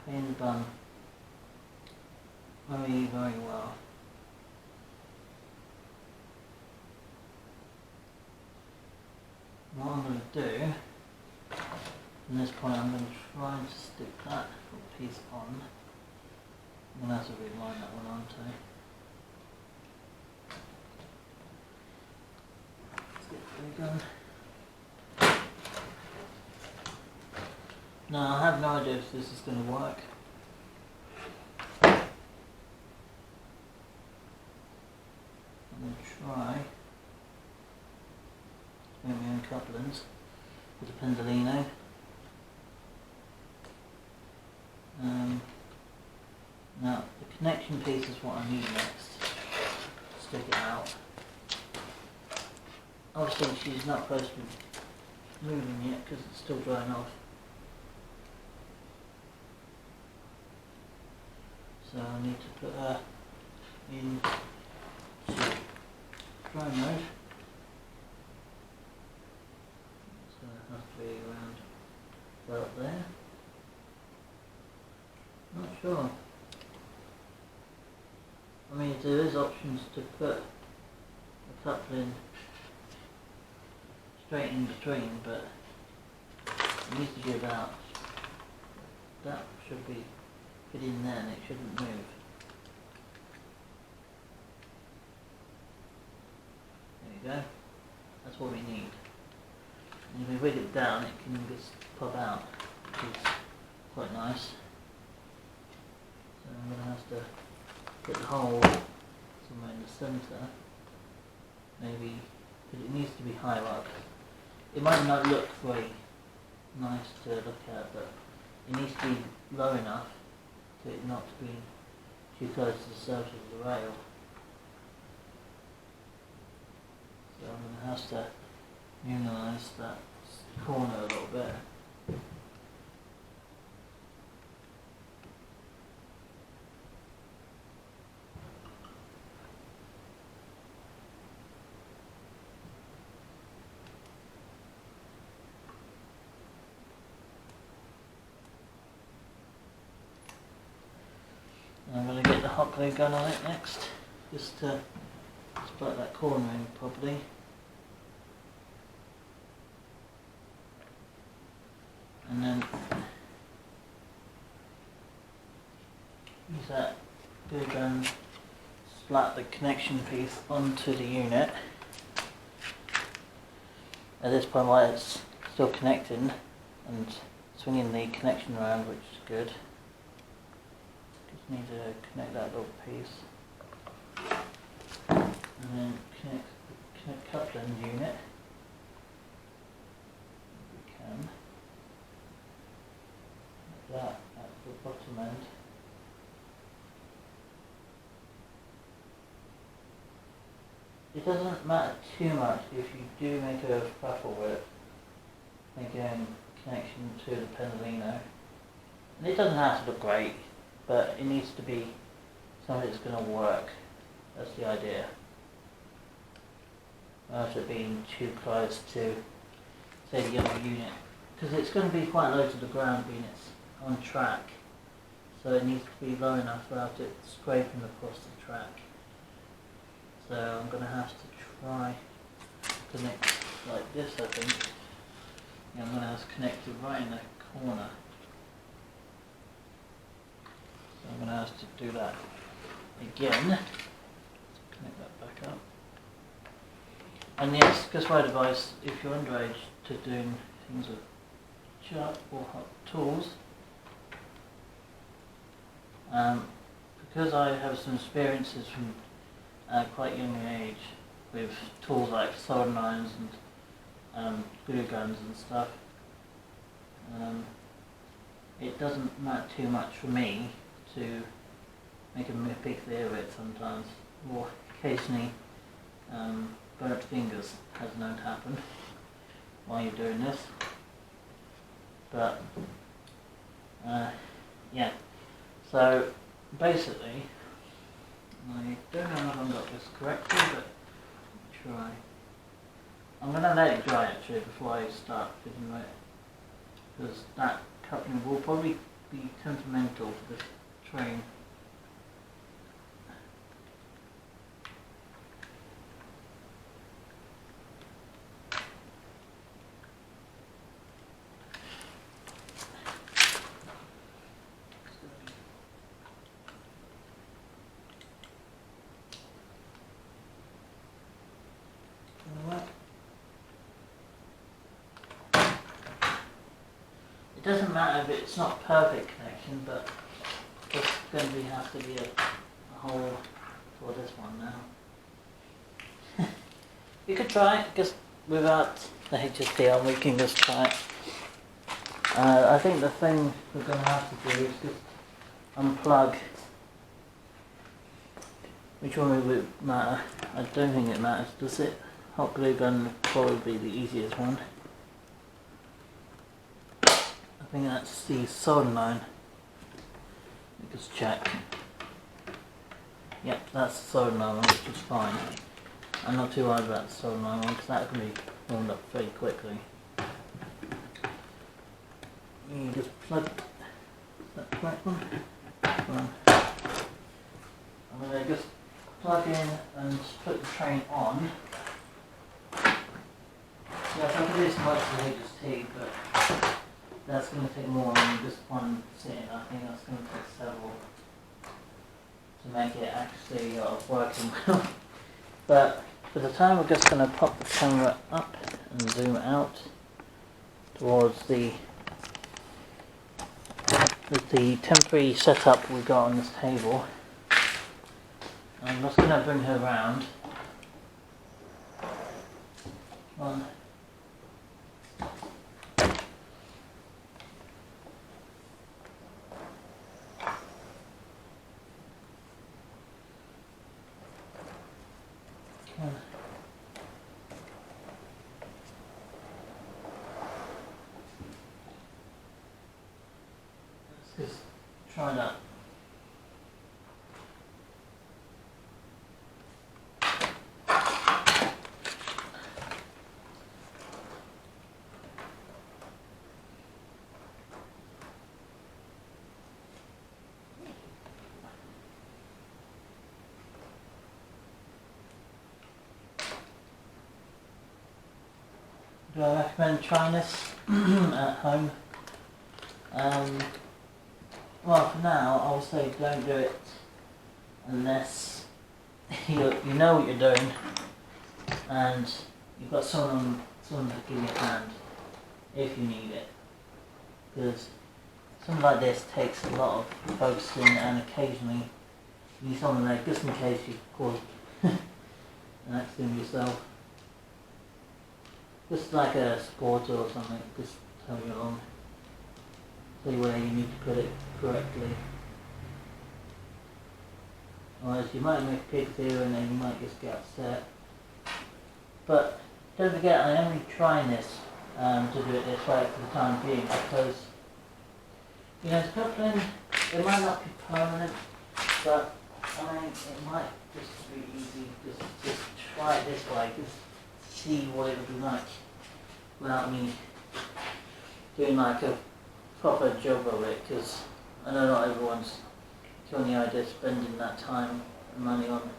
Been done very, very well. What I'm going to do, from this point I'm going to try to stick that little piece on. I'm going to have to rewind that one, aren't I? Let's get the glue gun. Now I have no idea if this is going to work. I'm going to try to make my own couplings with the Pendolino. Now the connection piece is what I need next. Stick it out. Obviously she's not supposed to be moving yet because it's still drying off. So I need to put her in dry mode. So it has to be around about there. Not sure. I mean, there is options to put a coupling straight in between, but it needs to be about, that should be fit in there and it shouldn't move. There you go. That's what we need. And if we wig it down, it can just pop out, which is quite nice. So I'm going to have to put the hole somewhere in the centre, maybe, because it needs to be higher up. It might not look very nice to look at, but it needs to be low enough for it not to be too close to the surface of the rail. So I'm going to have to minimise that corner a little bit. I'm going to get the hot glue gun on it next, just to split that corner in properly. And then use that glue gun, splat the connection piece onto the unit. At this point while it's still connecting and swinging the connection around, which is good. Just need to connect that little piece. And then connect the coupling unit. If we can. Like that at the bottom end. It doesn't matter too much if you do make a baffle width, again connection to the Pendolino. And it doesn't have to look great, but it needs to be something that's going to work. That's the idea. Without it being too close to, say, the other unit, because it's going to be quite low to the ground being it's on track. So it needs to be low enough without it scraping across the track. So I'm going to have to try to connect like this, I think. Yeah, I'm going to have to connect it right in the corner. So I'm going to have to do that again. Let's connect that back up. And yes, just my advice, if you're underage to doing things with sharp or hot tools, because I have some experiences from quite young age with tools like soldering irons and glue guns and stuff. It doesn't matter too much for me to make a big deal of it sometimes. Or occasionally burnt fingers has known to happen while you're doing this. But yeah, so basically, I don't know if I've got this correctly, but try. I'm going to let it dry actually before I start fitting it, because that coupling will probably be temperamental for this train. It doesn't matter if it's not perfect connection, but there's going to have to be a hole for this one now. You could try it just without the HSP on, we can just try it. I think the thing we're going to have to do is just unplug. Which one will it matter? I don't think it matters, does it? Hot glue gun would probably be the easiest one. I think that's the soldering iron. Let's check. Yep, that's the soldering iron, which is fine. I'm not too worried about the soldering iron because that can be warmed up very quickly. You just plug that correct one. I'm going to just plug in and put the train on. Yeah, if I could do this much to HST, but that's going to take more than just one sitting. I think that's going to take several to make it actually working well. But for the time, we're just going to pop the camera up and zoom out towards the temporary setup we got on this table. I'm just going to bring her around. One. Let's just try that. Do I recommend trying this at home? Well, for now, I would say don't do it unless you know what you're doing and you've got someone to give you a hand if you need it. Because something like this takes a lot of focusing, and occasionally you need someone there just in case you cause an accident yourself. Just like a supporter or something, just tell you along. Tell you where you need to put it correctly. Otherwise you might make a big deal and then you might just get upset. But don't forget, I am trying this to do it this way for the time being, because you know, coupling, it might not be permanent, but I mean, it might just be easy. Just try it this way, just see what it would be like without me doing like a proper job of it, because I know not everyone's on the idea of spending that time and money on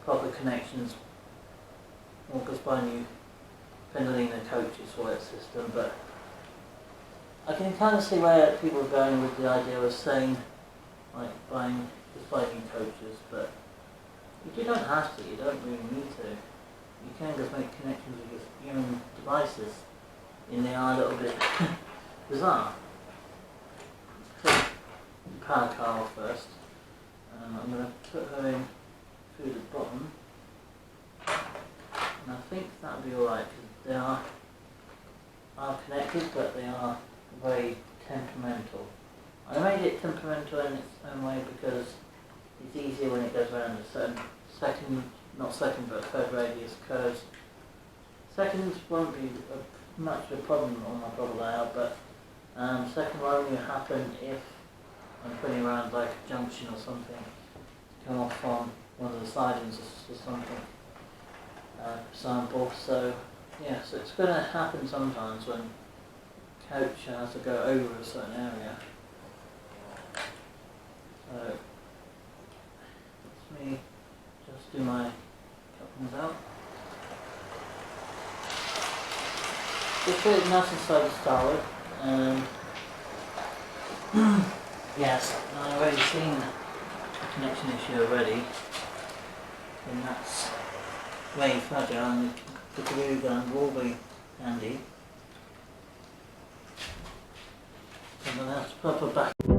proper connections, or just buying you Pendolino coaches for that system. But I can kind of see where people are going with the idea of saying, like, just buying new coaches, but you don't have to, you don't really need to. You can just make connections with your own devices, and they are a little bit bizarre. So, power car off first. I'm going to put her in through the bottom. think that'll be alright, because they are connected, but they are very temperamental. I made it temperamental in its own way because it's easier when it goes around a certain third radius curves. Second won't be much of a problem on my bubble layout, but second one will happen if I'm putting around like a junction or something to come off on one of the sidings or something, for example. So yeah, so it's going to happen sometimes when coach has to go over a certain area. So let me just do my couplings out. Just put it nice inside to start with, and yes, I've already seen a connection issue already, and that's very fragile, and the glue gun will be handy. So I'm going to have to put it back.